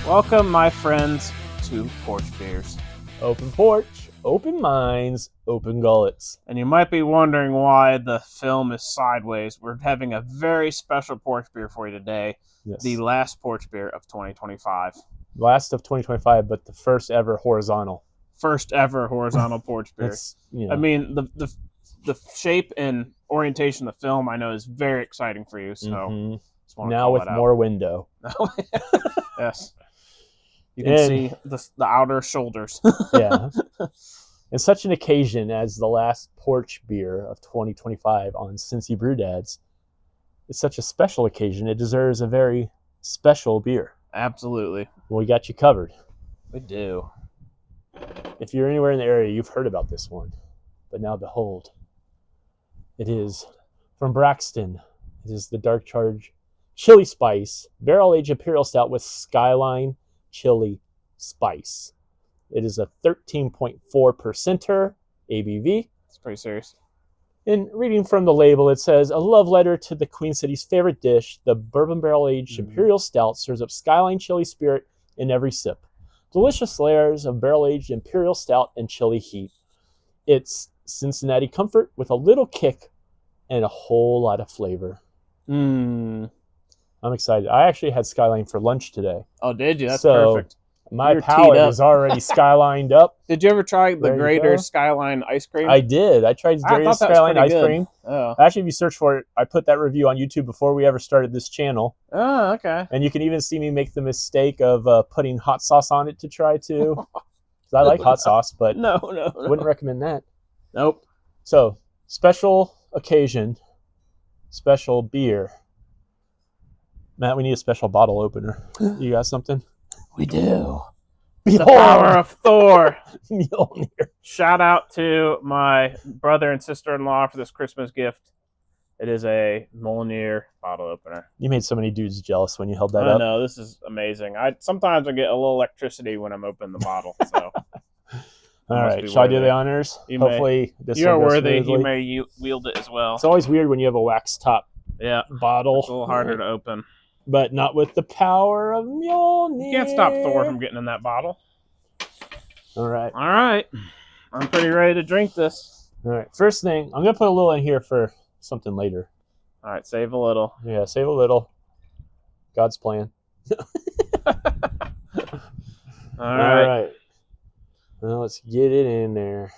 Welcome, my friends, to Porch Beers. Open porch, open minds, open gullets. And you might be wondering why the film is sideways. We're having a very special porch beer for you today. Yes. The last porch beer of 2025. Last of 2025, but the first ever horizontal. First ever horizontal porch beer. I mean, the shape and orientation of the film I know is very exciting for you. So now with more window. Yes. You can see the outer shoulders. Yeah. And such an occasion as the last porch beer of 2025 on Cincy Brew Dads. It's such a special occasion. It deserves a very special beer. Absolutely. We got you covered. We do. If you're anywhere in the area, you've heard about this one. But now behold, it is from Braxton. It is the Dark Charge Chili Spice Barrel-Aged Imperial Stout with Skyline Chili Spice. It is a 13.4%er ABV. It's pretty serious. In reading from the label, it says, a love letter to the Queen City's favorite dish, the bourbon barrel-aged Imperial Stout serves up Skyline chili spirit in every sip. Delicious layers of barrel-aged Imperial Stout and chili heat. It's Cincinnati comfort with a little kick and a whole lot of flavor. I'm excited. I actually had Skyline for lunch today. Oh, did you? That's perfect. My palate is already Skylined up. Did you ever try the Grater's Skyline ice cream? I did. I tried Grater's Skyline ice cream. Oh. Actually, if you search for it, I put that review on YouTube before we ever started this channel. Oh, okay. And you can even see me make the mistake of putting hot sauce on it to try to. Because I like hot sauce, but no. Wouldn't recommend that. Nope. So, special occasion, special beer. Matt, we need a special bottle opener. You got something? We do. The power of Thor. Mjolnir. Shout out to my brother and sister-in-law for this Christmas gift. It is a Mjolnir bottle opener. You made so many dudes jealous when you held that up. I know. This is amazing. Sometimes I get a little electricity when I'm opening the bottle. So. All right. Shall I do the honors? Hopefully this you're one goes worthy. smoothly. You may wield it as well. It's always weird when you have a wax top bottle. It's a little harder to open. But not with the power of Mjolnir. You can't stop Thor from getting in that bottle. All right. I'm pretty ready to drink this. All right. First thing, I'm going to put a little in here for something later. All right. Save a little. Yeah, save a little. God's plan. All right. Well, let's get it in there.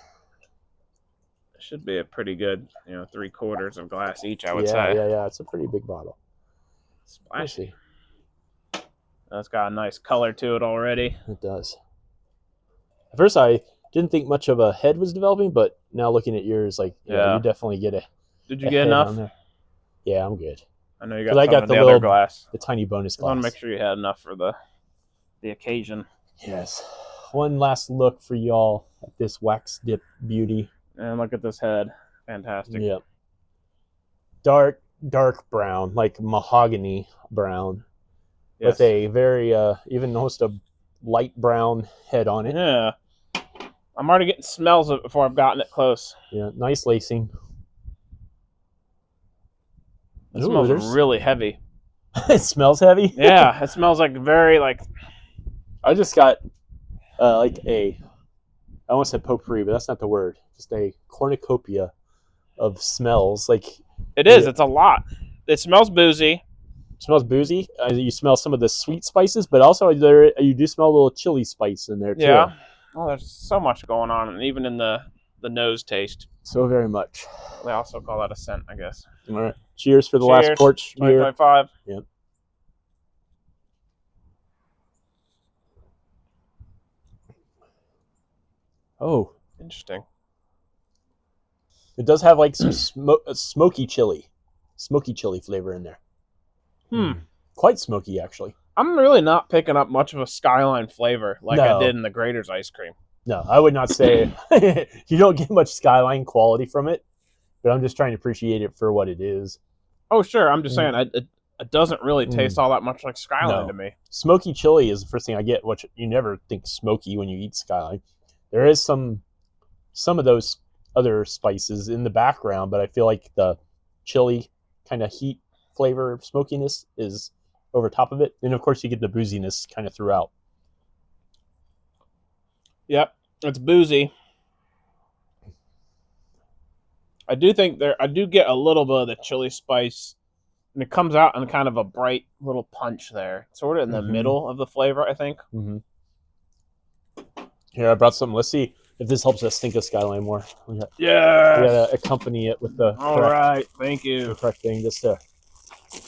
It should be a pretty good, 3/4 of glass each, I would say. Yeah. It's a pretty big bottle. Splashy. That's got a nice color to it already. It does. At first, I didn't think much of a head was developing, but now looking at yours, you definitely get a. Did you get enough? Yeah, I'm good. I know you got some of the other glass. The tiny bonus glass. I want to make sure you had enough for the occasion. Yes. One last look for y'all at this wax dip beauty. And look at this head. Fantastic. Yep. Dark brown, like mahogany brown, with a very even almost a light brown head on it. Yeah, I'm already getting smells of it before I've gotten it close. Yeah, nice lacing. It smells really heavy. It smells heavy. Yeah, it smells very. I just got I almost said potpourri, but that's not the word. Just a cornucopia of smells. It is. It's a lot. It smells boozy. It smells boozy. You smell some of the sweet spices, but also you do smell a little chili spice in there too. Yeah. Oh, there's so much going on, and even in the nose taste. So very much. They also call that a scent, I guess. All right. Cheers for the last porch beer. 2025. Yep. Oh. Interesting. It does have some smoky chili flavor in there. Quite smoky, actually. I'm really not picking up much of a Skyline flavor I did in the Grater's ice cream. No, I would not say you don't get much Skyline quality from it, but I'm just trying to appreciate it for what it is. Oh, sure. I'm just saying it doesn't really taste all that much like Skyline to me. Smoky chili is the first thing I get, which you never think smoky when you eat Skyline. There is some of those other spices in the background, but I feel like the chili kind of heat flavor smokiness is over top of it. And of course, you get the booziness kind of throughout. Yep, it's boozy. I do get a little bit of the chili spice, and it comes out in kind of a bright little punch there, sort of in the middle of the flavor, I think. Mm-hmm. Here, I brought some. Let's see if this helps us think of Skyline more. We gotta accompany it with the right. Thank you. The correct thing, just to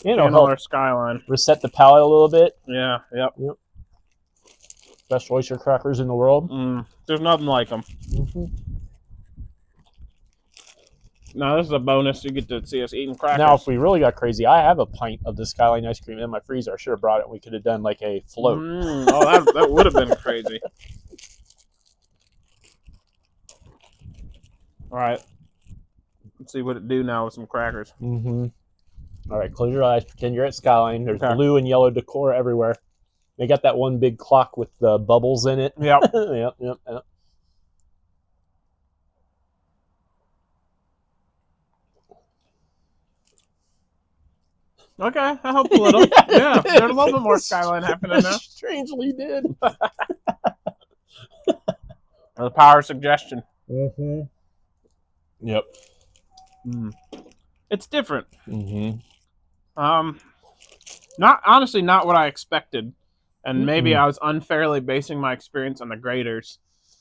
help our Skyline, reset the palate a little bit. Yeah. Yep. Best oyster crackers in the world. There's nothing like them. Mm-hmm. No, this is a bonus. You get to see us eating crackers. Now, if we really got crazy, I have a pint of the Skyline ice cream in my freezer. I should have brought it. We could have done like a float. That would have been crazy. All right. Let's see what it do now with some crackers. Mm-hmm. All right, close your eyes. Pretend you're at Skyline. There's blue and yellow decor everywhere. They got that one big clock with the bubbles in it. Yep. Yep. Okay, that helped a little. Yeah, there's a little bit more Skyline happening now. Strangely did. The power of suggestion. Mm-hmm. Yep. It's different. Mm-hmm. Not what I expected, and maybe I was unfairly basing my experience on the Graders,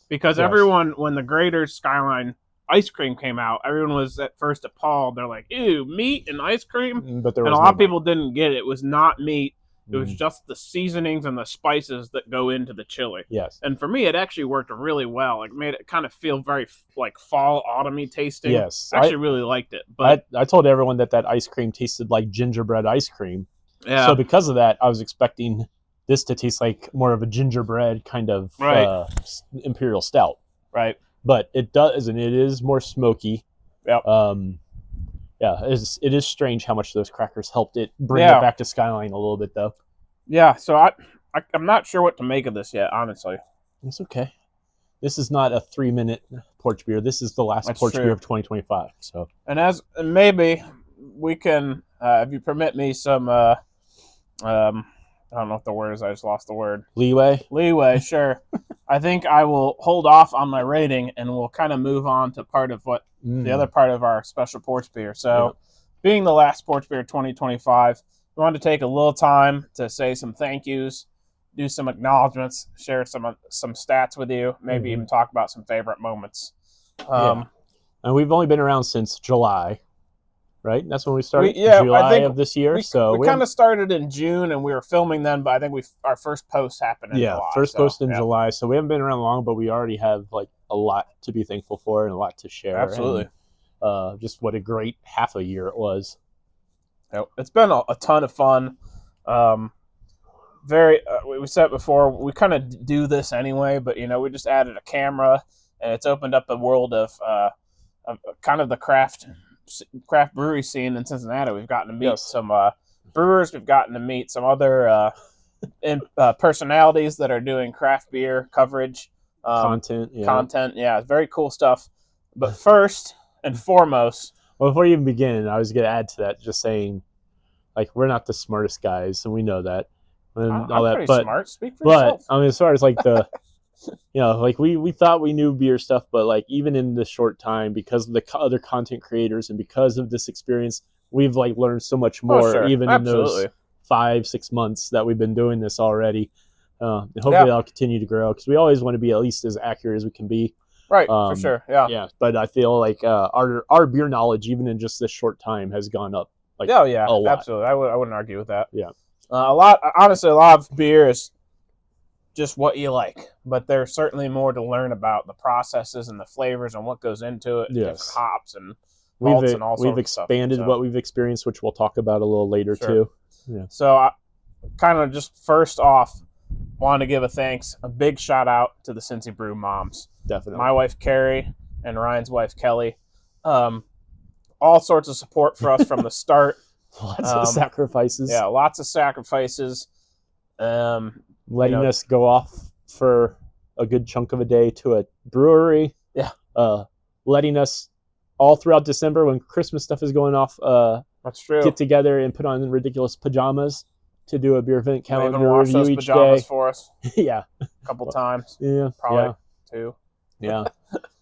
because everyone, when the Graders Skyline ice cream came out, everyone was at first appalled. They're like, "Ew, meat and ice cream!" But a lot of people didn't get it. It was not meat. It was just the seasonings and the spices that go into the chili. Yes. And for me, it actually worked really well. It made it kind of feel very like fall autumny tasting. Yes. I actually really liked it. But I told everyone that ice cream tasted like gingerbread ice cream. Yeah. So because of that, I was expecting this to taste like more of a gingerbread kind of imperial stout. Right. But it does, and it is more smoky. Yep. It is strange how much those crackers helped it bring it back to Skyline a little bit, though. Yeah, so I'm not sure what to make of this yet, honestly. It's okay. This is not a 3-minute porch beer. This is the last porch beer of 2025. So, and maybe we can, if you permit me, some I don't know what the word is. I just lost the word. Leeway, sure. I think I will hold off on my rating, and we'll kind of move on to part of what the other part of our special porch beer. So, being the last porch beer 2025, we wanted to take a little time to say some thank yous, do some acknowledgments, share some stats with you, maybe even talk about some favorite moments. And we've only been around since July, right? That's when we started. July I think of this year. We kind of started in June, and we were filming then, but I think our first post happened in July. Post in July. So we haven't been around long, but we already have like a lot to be thankful for and a lot to share. Absolutely. And, just what a great half a year it was. It's been a ton of fun. We said before, we kind of do this anyway, but we just added a camera, and it's opened up the world of kind of the craft brewery scene in Cincinnati. We've gotten to meet some brewers. We've gotten to meet some other personalities that are doing craft beer coverage. Content. Yeah, very cool stuff. But first and foremost, well, before you even begin, I was going to add to that, just saying, like, we're not the smartest guys, and we know that. And I'm pretty smart. Speak for yourself. I mean, as far as like the, like we thought we knew beer stuff, but like even in this short time, because of the other content creators and because of this experience, we've like learned so much more, even in those 5-6 months that we've been doing this already. And hopefully that'll continue to grow, because we always want to be at least as accurate as we can be. Right, for sure. Yeah. But I feel like our beer knowledge, even in just this short time, has gone up. Like, a lot. Absolutely. I wouldn't argue with that. Yeah. Honestly, a lot of beer is just what you like, but there's certainly more to learn about the processes and the flavors and what goes into it, different hops and malts and all sorts of stuff. We've expanded what we've experienced, which we'll talk about a little later too. Yeah. So I kind of just first off want to give a big shout out to the Cincy Brew moms. Definitely. My wife Carrie and Ryan's wife Kelly. All sorts of support for us from the start. Lots of sacrifices. Yeah, lots of sacrifices. Letting us go off for a good chunk of a day to a brewery. Yeah. Letting us all throughout December, when Christmas stuff is going off, that's true, get together and put on ridiculous pajamas to do a beer event They even calendar washed review those each pajamas day. for us Yeah, a couple times, yeah, probably two. yeah.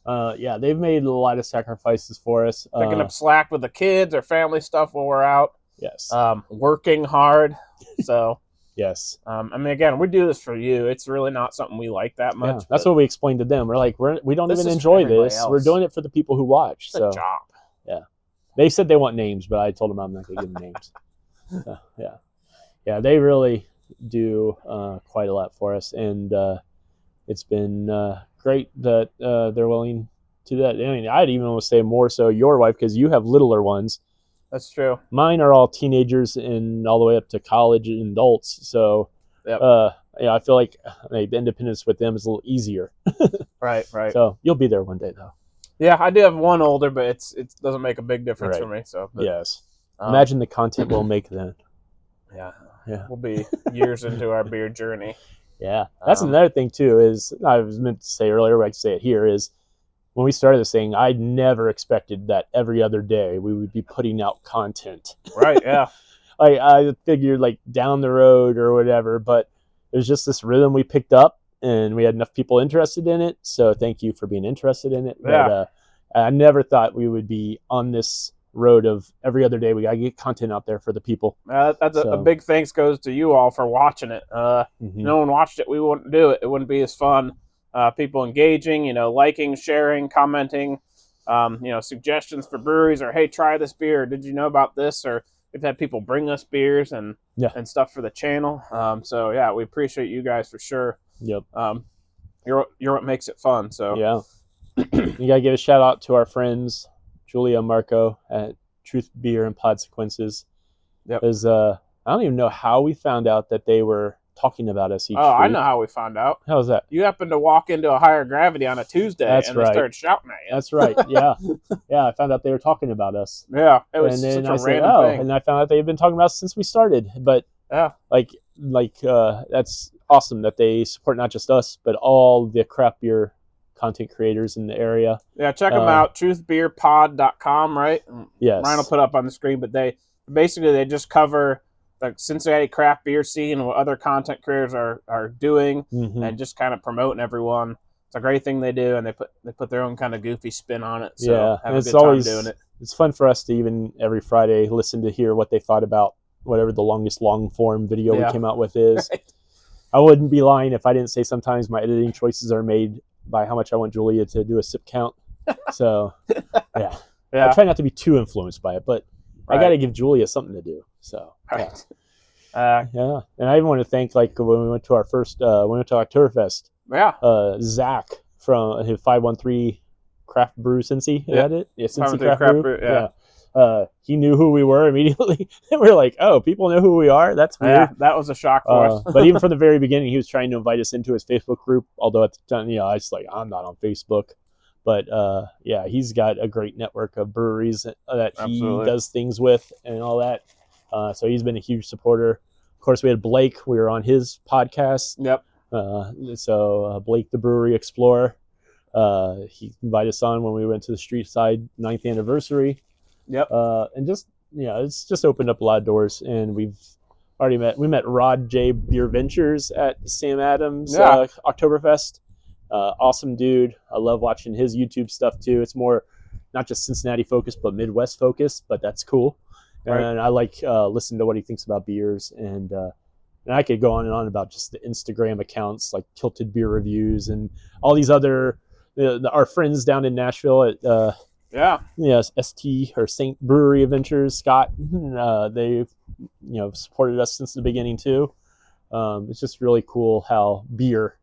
Yeah, they've made a lot of sacrifices for us. Picking up slack with the kids or family stuff while we're out. Yes. Working hard. So, yes. I mean, again, we do this for you. It's really not something we like that much. Yeah, that's what we explained to them. We're like, we don't even enjoy this. We're doing it for the people who watch. It's a job. Yeah. They said they want names, but I told them I'm not going to give them names. Yeah. Yeah, they really do quite a lot for us. And it's been great that they're willing to do that. I mean, I'd even want to say more so your wife, because you have littler ones. That's true. Mine are all teenagers and all the way up to college and adults. So, I feel like the independence with them is a little easier. Right. So you'll be there one day, though. Yeah, I do have one older, but it doesn't make a big difference for me. So, yes. Imagine the content we'll make then. Yeah. Yeah. We'll be years into our beer journey. Yeah. That's another thing, too, is I was meant to say earlier, but I can say it here, is when we started this thing, I never expected that every other day we would be putting out content. Right, yeah. I figured like down the road or whatever, but it was just this rhythm we picked up and we had enough people interested in it. So thank you for being interested in it. Yeah. But I never thought we would be on this road of every other day we got to get content out there for the people. That's a big thanks goes to you all for watching it. No one watched it, we wouldn't do it. It wouldn't be as fun. People engaging, liking, sharing, commenting, suggestions for breweries, or hey, try this beer. Did you know about this? Or we've had people bring us beers and stuff for the channel. So yeah, we appreciate you guys for sure. Yep. You're what makes it fun. So yeah, you gotta give a shout out to our friends Julia, Marco at Truth Beer and Pod Sequences. Yep. Because I don't even know how we found out that they were talking about us each week. I know how we found out. How was that? You happened to walk into a Higher Gravity on a Tuesday, they started shouting at you. That's right. Yeah, yeah. I found out they were talking about us. Yeah, it was such a random thing. And I found out they've been talking about us since we started. But that's awesome that they support not just us, but all the craft beer content creators in the area. Yeah, check them out. truthbeerpod.com, right? Yes. Ryan will put up on the screen, but they just cover the Cincinnati craft beer scene and what other content creators are doing, and just kind of promoting everyone. It's a great thing they do, and they put their own kind of goofy spin on it. So have a good time doing it. It's fun for us to even every Friday listen to hear what they thought about whatever the longest long form video we came out with is. Right. I wouldn't be lying if I didn't say sometimes my editing choices are made by how much I want Julia to do a sip count. So yeah. I try not to be too influenced by it, but I got to give Julia something to do. So right. Yeah, and I even want to thank when we went to our first we went to Oktoberfest. Yeah. Zach from his 513 Craft Brew Cincy. Is that it? Yeah, Cincy Craft Brew. Yeah. He knew who we were immediately, and we were like, "Oh, people know who we are. That's weird." Yeah, that was a shock for us. But even from the very beginning, he was trying to invite us into his Facebook group. Although at the time, I was like, "I'm not on Facebook." But he's got a great network of breweries that he does things with and all that. So he's been a huge supporter. Of course, we had Blake. We were on his podcast. Yep. So Blake, the Brewery Explorer, he invited us on when we went to the Street Side 9th anniversary. Yep. And just it's just opened up a lot of doors. And we've already met Rod J. Beer Ventures at Sam Adams Oktoberfest. Awesome dude. I love watching his YouTube stuff too. It's more not just Cincinnati focused, but Midwest focused. But that's cool. Right. And I like listening to what he thinks about beers, and I could go on and on about just the Instagram accounts like Tilted Beer Reviews and all these other our friends down in Nashville at ST or Saint Brewery Adventures. Scott, they've supported us since the beginning too. It's just really cool how beer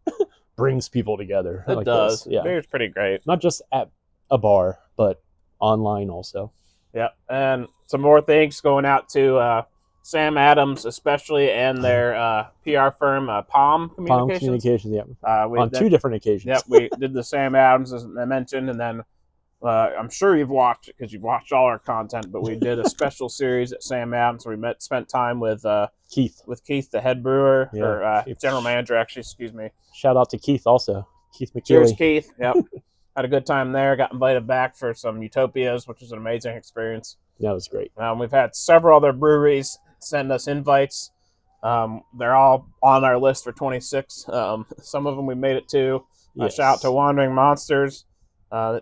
brings people together. It does. Yeah, beer's pretty great. Not just at a bar, but online also. Yeah, and some more thanks going out to Sam Adams, especially, and their PR firm, Palm Communications. Palm Communications, yeah. On 2 different occasions. Yep, we did the Sam Adams, as I mentioned, and then I'm sure you've watched it because you've watched all our content, but we did a special series at Sam Adams where we spent time with Keith. With Keith, the head brewer, or general manager, actually, excuse me. Shout out to Keith also. Keith McKeely. Cheers, Keith. Yep. Had a good time there. Got invited back for some Utopias, which was an amazing experience. Yeah, it was great. We've had several other breweries send us invites They're all on our list for 26. Some of them we made it to. Yes. Shout out to Wandering Monsters,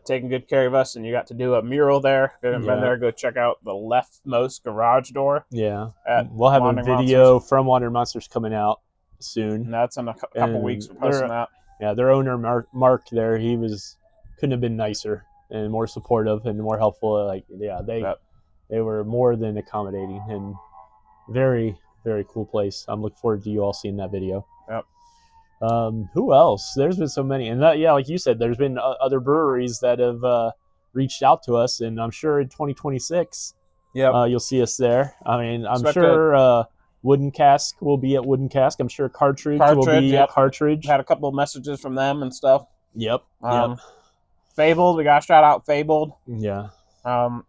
taking good care of us, and you got to do a mural there. If you haven't been there, go check out the leftmost garage door. Yeah, we'll have a video from Wandering Monsters coming out soon. And that's in a couple weeks. We're posting that. Yeah, their owner Mark there, he couldn't have been nicer and more supportive and more helpful. Like, yeah, they were more than accommodating and very, very cool place. I'm looking forward to you all seeing that video. Yep. Who else? There's been so many, and like you said, there's been other breweries that have reached out to us, and I'm sure in 2026, you'll see us there. I mean, I'm sure Wooden Cask will be at Wooden Cask. I'm sure Cartridge will be at Cartridge. Had a couple of messages from them and stuff. Yep. Fabled, we got to shout out Fabled. Yeah.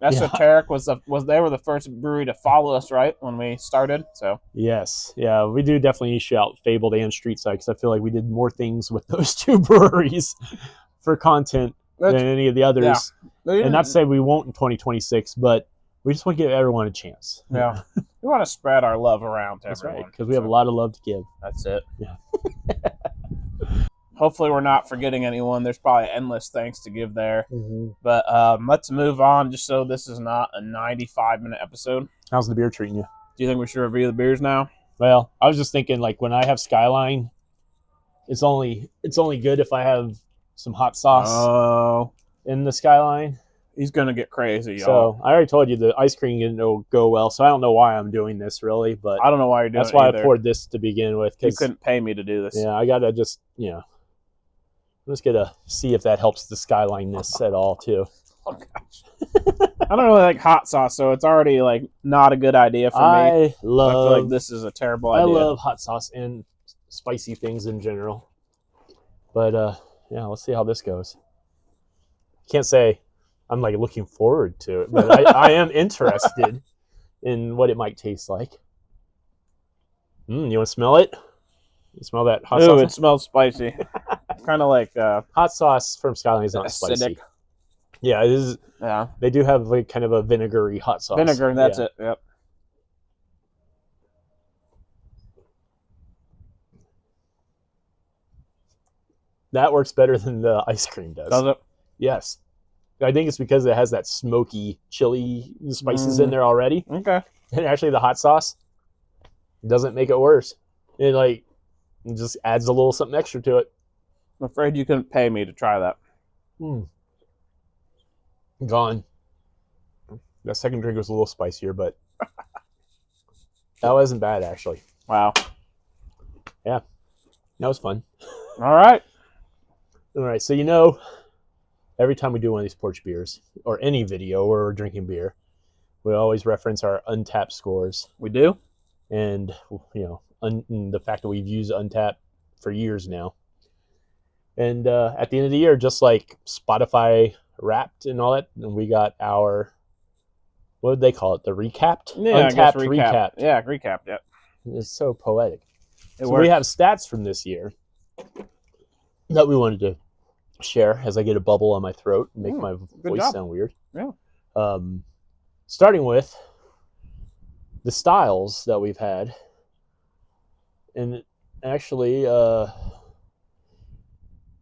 Esoteric was they were the first brewery to follow us right when we started. So yes, yeah, we do definitely shout Fabled and Streetside because I feel like we did more things with those two breweries for content than any of the others. Yeah. And not to say we won't in 2026, but we just want to give everyone a chance. Yeah, we want to spread our love around to everyone. Right, because we have a lot of love to give. That's it. Yeah. Hopefully we're not forgetting anyone. There's probably endless thanks to give there. Mm-hmm. But let's move on just so this is not a 95-minute episode. How's the beer treating you? Do you think we should review the beers now? Well, I was just thinking, like, when I have Skyline, it's only good if I have some hot sauce in the Skyline. He's going to get crazy, y'all. So I already told you the ice cream didn't go well, so I don't know why I'm doing this, really. But I don't know why you're doing it. That's why I poured this to begin with. You couldn't pay me to do this. Yeah, I got to just, I'm just going to see if that helps the Skyline-ness at all, too. Oh, gosh. I don't really like hot sauce, so it's already, like, not a good idea for me. I feel like this is a terrible idea. I love hot sauce and spicy things in general. But, let's see how this goes. Can't say I'm, like, looking forward to it, but I am interested in what it might taste like. You want to smell it? You smell that hot sauce? It smells spicy. Kind of like hot sauce from Skyline is not acidic. Spicy. Yeah, it is. Yeah, they do have like kind of a vinegary hot sauce. Vinegar, that's it. Yep. That works better than the ice cream does. Does it? Yes. I think it's because it has that smoky, chili spices in there already. Okay. And actually, the hot sauce doesn't make it worse. It just adds a little something extra to it. I'm afraid you couldn't pay me to try that. Gone. That second drink was a little spicier, but that wasn't bad, actually. Wow. Yeah. That was fun. All right. So, every time we do one of these porch beers, or any video where we're drinking beer, we always reference our Untapped scores. We do? And, the fact that we've used Untapped for years now. And at the end of the year, just like Spotify Wrapped and all that, and we got our, what would they call it? The Recapped? Yeah, Untapped Recapped. Yeah, Recapped, yeah. It's so poetic. We have stats from this year that we wanted to share as I get a bubble on my throat and make my voice sound weird. Yeah. Starting with the styles that we've had. And actually,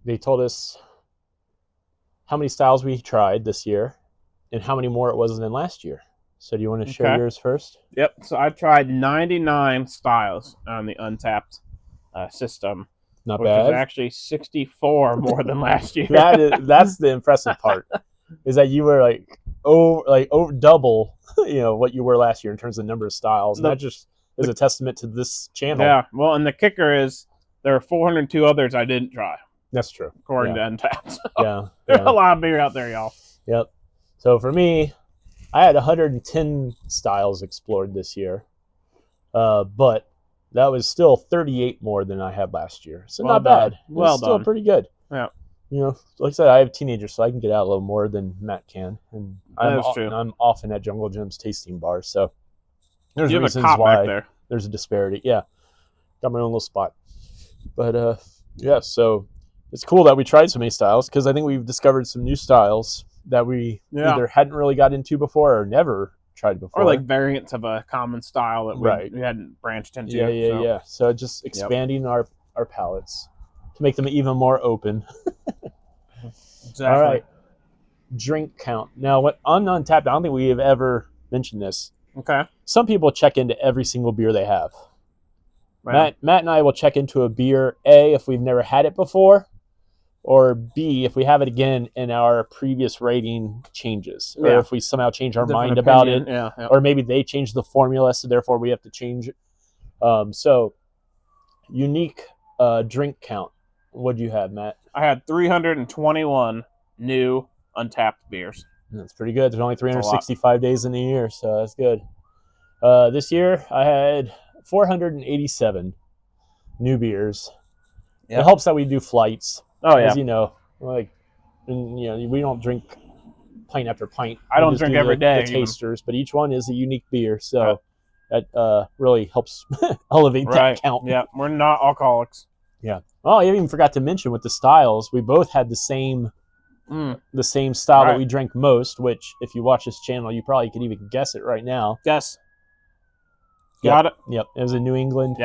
they told us how many styles we tried this year and how many more it was than last year. So do you want to share yours first? Yep. So I tried 99 styles on the Untapped system. Not which bad. Which is actually 64 more than last year. That's the impressive part, is that you were over double, what you were last year in terms of number of styles. And that just is a testament to this channel. Yeah. Well, and the kicker is there are 402 others I didn't try. That's true. According to Untapped. Yeah. There's a lot of beer out there, y'all. Yep. So for me, I had 110 styles explored this year, but that was still 38 more than I had last year. So not bad. Well done. Still pretty good. Yeah. Like I said, I have teenagers, so I can get out a little more than Matt can. And That's true. I'm often at Jungle Jim's tasting bar, so there's you have reasons a cop why back there. There's a disparity. Yeah. Got my own little spot. But, so it's cool that we tried so many styles, because I think we've discovered some new styles that we either hadn't really got into before or never tried before. Or like variants of a common style that Right. we hadn't branched into. Yeah. So just expanding our palates to make them even more open. Exactly. All right. Drink count. Now, what on Untapped, I don't think we have ever mentioned this. Okay. Some people check into every single beer they have. Wow. Matt and I will check into a beer, A, if we've never had it before, or B, if we have it again and our previous rating changes, or if we somehow change our Different mind opinion. about it, Yeah. or maybe they change the formula, so therefore we have to change it. So, unique drink count. What do you have, Matt? I had 321 new Untapped beers. That's pretty good. There's only That's a lot. 365 days in a year, so that's good. This year, I had 487 new beers. Yep. It helps that we do flights. Oh yeah. As you know, like, and, you know, we don't drink pint after pint. I don't We just drink do every day, The even. tasters, but each one is a unique beer, so that really helps elevate that count. Yeah, we're not alcoholics. Yeah. Oh, I even forgot to mention with the styles, we both had the same style that we drank most. Which, if you watch this channel, you probably could even guess it right now. Guess. Got it. Yep. It was a New England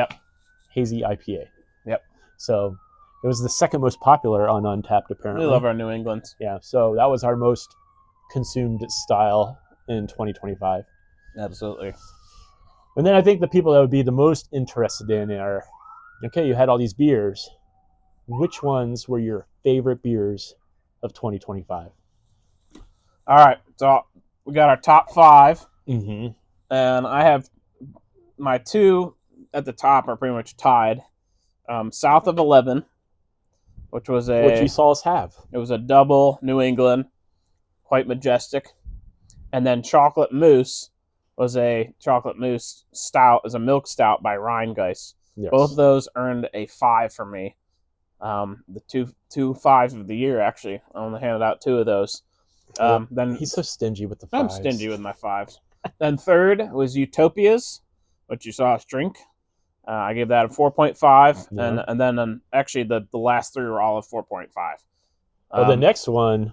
hazy IPA. Yep. So it was the second most popular on Untapped, apparently. We love our New Englands. Yeah. So that was our most consumed style in 2025. Absolutely. And then I think the people that would be the most interested in are, okay, you had all these beers. Which ones were your favorite beers of 2025? All right. So we got our top 5. Mm-hmm. And I have my 2 at the top are pretty much tied. South of 11, which you saw us have. It was a double New England, quite majestic. And then Chocolate Moose was a chocolate mousse stout, is a milk stout by Rheingeist. Yes. Both of those earned a 5 for me. The two 5s of the year, actually. I only handed out 2 of those. Then he's so stingy with the 5s. I'm stingy with my 5s. Then third was Utopias, which you saw us drink. I gave that a 4.5, and then actually the last 3 were all of 4.5. Well, the next one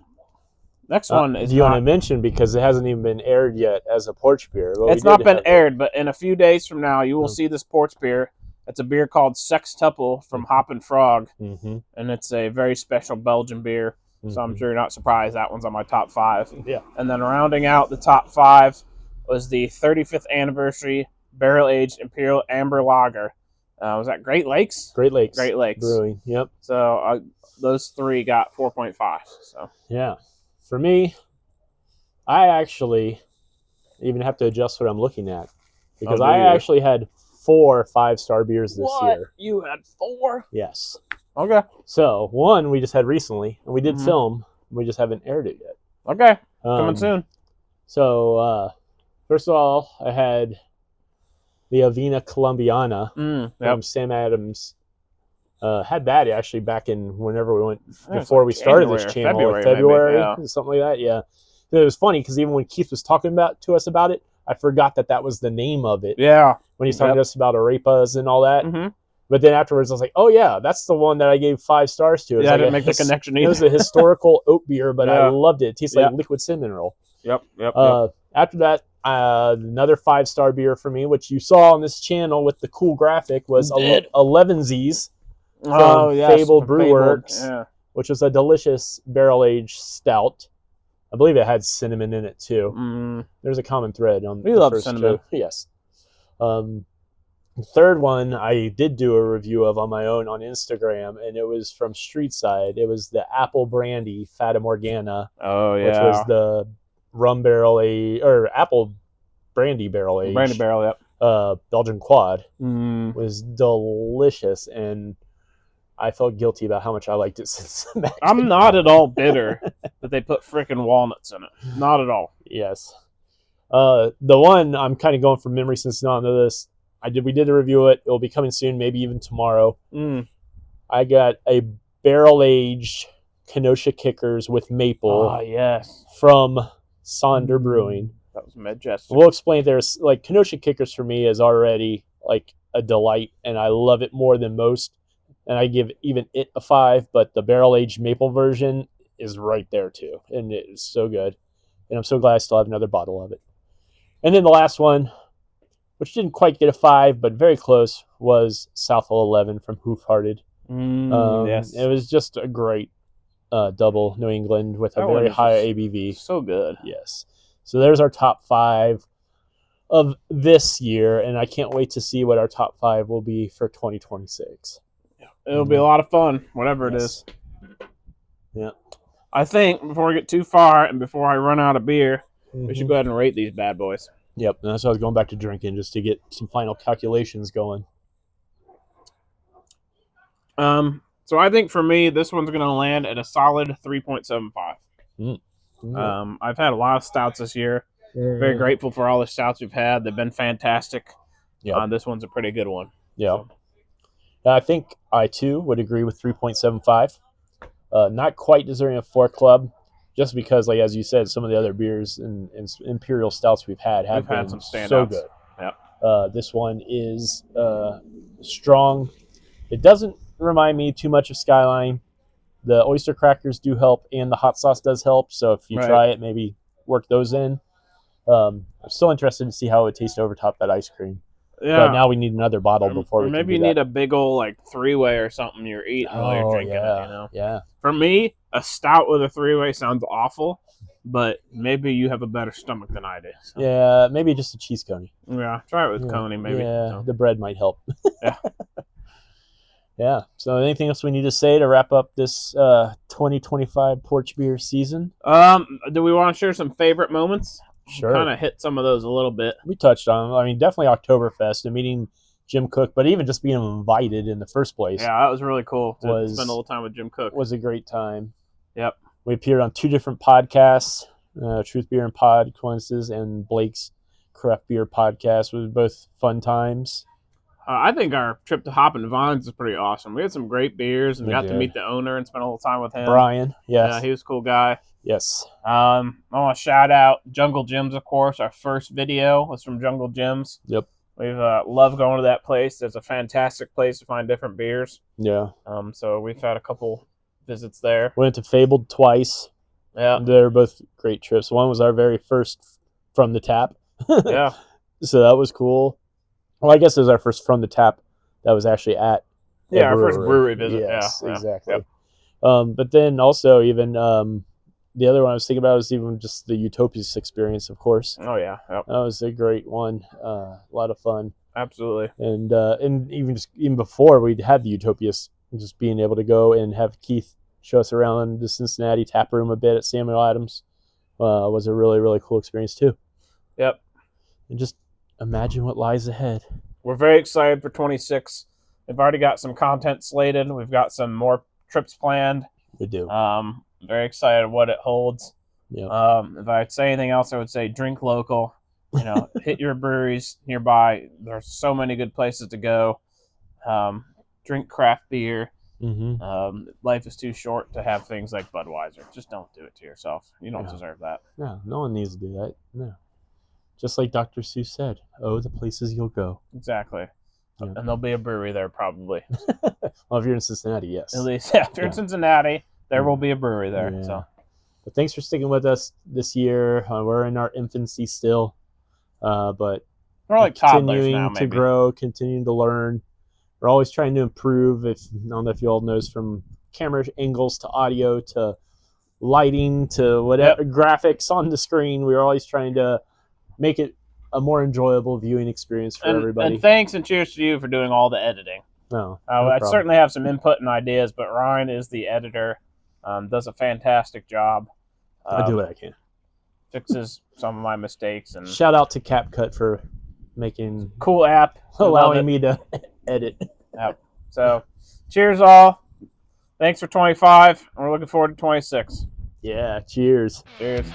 is do you want to mention, because it hasn't even been aired yet as a Porch Beer? It's not been aired, but in a few days from now, you will see this Porch Beer. It's a beer called Sextuple from Hop and Frog, and it's a very special Belgian beer. So I'm sure you're not surprised that one's on my top 5. Yeah. And then rounding out the top 5 was the 35th anniversary barrel-aged Imperial Amber Lager. Was that Great Lakes? Great Lakes Brewing. Yep. So those 3 got 4.5. So yeah, for me, I actually even have to adjust what I'm looking at, because I actually had 4 5-star beers this year. You had 4? Yes. Okay. So one we just had recently, and we did film. We just haven't aired it yet. Okay. Coming soon. So first of all, I had the Avena Colombiana from Sam Adams. Had that actually back in whenever we went before we started this channel, February, something like that. Yeah, it was funny because even when Keith was talking to us about it, I forgot that was the name of it. Yeah, when he's talking to us about arepas and all that. Mm-hmm. But then afterwards, I was like, "Oh yeah, that's the one that I gave 5 stars to." I didn't make the connection either. It was a historical oat beer, but I loved it. It tastes like liquid cinnamon roll. Yep. After that, another 5-star beer for me, which you saw on this channel with the cool graphic, was 11Z's from Fable Brew Works, which was a delicious barrel-aged stout. I believe it had cinnamon in it too. There's a common thread on we love cinnamon. 2. Yes. The third one I did do a review of on my own on Instagram, and it was from Streetside. It was the Apple Brandy Fata Morgana. Oh yeah. Which was the rum barrel aged, or apple brandy barrel aged. Brandy barrel, yep. Belgian quad. Was delicious, and I felt guilty about how much I liked it since I'm not at all bitter that they put frickin' walnuts in it. Not at all. Yes. The one I'm kind of going from memory since not into this. We did a review of it. It will be coming soon, maybe even tomorrow. I got a barrel-aged Kenosha Kickers with maple. Oh, yes. From Sonder Brewing. That was majestic. We'll explain. There's like Kenosha Kickers for me is already like a delight, and I love it more than most. And I give even it a 5, but the barrel-aged maple version is right there too, and it is so good. And I'm so glad I still have another bottle of it. And then the last one, which didn't quite get a 5, but very close, was Southall 11 from Hoofhearted. Yes. It was just a great double New England with a That very one high was ABV. so good. Yes. So there's our top 5 of this year, and I can't wait to see what our top 5 will be for 2026. It'll be a lot of fun, whatever it is. Yeah. I think before we get too far and before I run out of beer, we should go ahead and rate these bad boys. Yep, and that's why I was going back to drinking, just to get some final calculations going. So I think for me, this one's going to land at a solid 3.75. I've had a lot of stouts this year. Very grateful for all the stouts we've had. They've been fantastic. This one's a pretty good one. Yeah. So. I think I, too, would agree with 3.75. Not quite deserving of 4 Club, just because, like as you said, some of the other beers and imperial stouts we've had been some standouts. So good. Yep. This one is strong. It doesn't remind me too much of Skyline. The oyster crackers do help, and the hot sauce does help. So if you try it, maybe work those in. I'm still interested to see how it would taste over top that ice cream. Yeah. But now we need another bottle before we can do that. Maybe you need a big old like 3-way or something you're eating while you're drinking it, you know? Yeah. For me, a stout with a 3-way sounds awful, but maybe you have a better stomach than I do. So. Yeah, maybe just a cheese coney. Yeah, try it with coney maybe. Yeah, so. The bread might help. Yeah. Yeah. So anything else we need to say to wrap up this 2025 Porch Beer season? Do we want to share some favorite moments? Sure. Kind of hit some of those a little bit. We touched on them. I mean, definitely Oktoberfest and meeting Jim Cook, but even just being invited in the first place. Yeah, that was really cool to spend a little time with Jim Cook. Was a great time. Yep. We appeared on 2 different podcasts, Truth Beer and Pod Coincidences and Blake's Craft Beer podcast. It was both fun times. I think our trip to Hop and Vines was pretty awesome. We had some great beers and got to meet the owner and spend a little time with him. Brian, yes. Yeah, he was a cool guy. Yes. I want to shout out Jungle Gyms, of course. Our first video was from Jungle Gyms. Yep. We've loved going to that place. It's a fantastic place to find different beers. Yeah. So we've had a couple visits there. Went to Fabled twice. Yeah. They were both great trips. One was our very first from the tap. Yeah. So that was cool. Well, I guess it was our first from the tap that was actually at our first brewery visit. Yes, yeah. Exactly. Yep. But then also even the other one I was thinking about was even just the Utopias experience, of course. Oh, yeah. Yep. That was a great one. A lot of fun. Absolutely. And even before we'd had the Utopias, just being able to go and have Keith show us around the Cincinnati tap room a bit at Samuel Adams was a really, really cool experience too. Yep. And just imagine what lies ahead. We're very excited for 26. We've already got some content slated. We've got some more trips planned. We do. Very excited what it holds. Yep. If I'd say anything else, I would say drink local. Hit your breweries nearby. There's so many good places to go. Drink craft beer. Mm-hmm. Life is too short to have things like Budweiser. Just don't do it to yourself. You don't deserve that. No one needs to do that. No. Just like Dr. Seuss said, oh, the places you'll go. Exactly. Yep. And there'll be a brewery there probably. Well, if you're in Cincinnati, yes. At least, if you're in Cincinnati, there will be a brewery there. Yeah. So, but thanks for sticking with us this year. We're in our infancy still, but we're like toddlers continuing now, maybe. to grow, continuing to learn. We're always trying to improve. I don't know if you all know, from camera angles to audio to lighting to whatever graphics on the screen. We're always trying to make it a more enjoyable viewing experience for everybody. And thanks and cheers to you for doing all the editing. No I certainly have some input and ideas, but Ryan is the editor. Does a fantastic job. I do what I can. Fixes some of my mistakes. And shout out to CapCut for making cool app, allowing me to edit. Yep. So, cheers all. Thanks for 25. And we're looking forward to 26. Yeah. Cheers. Cheers.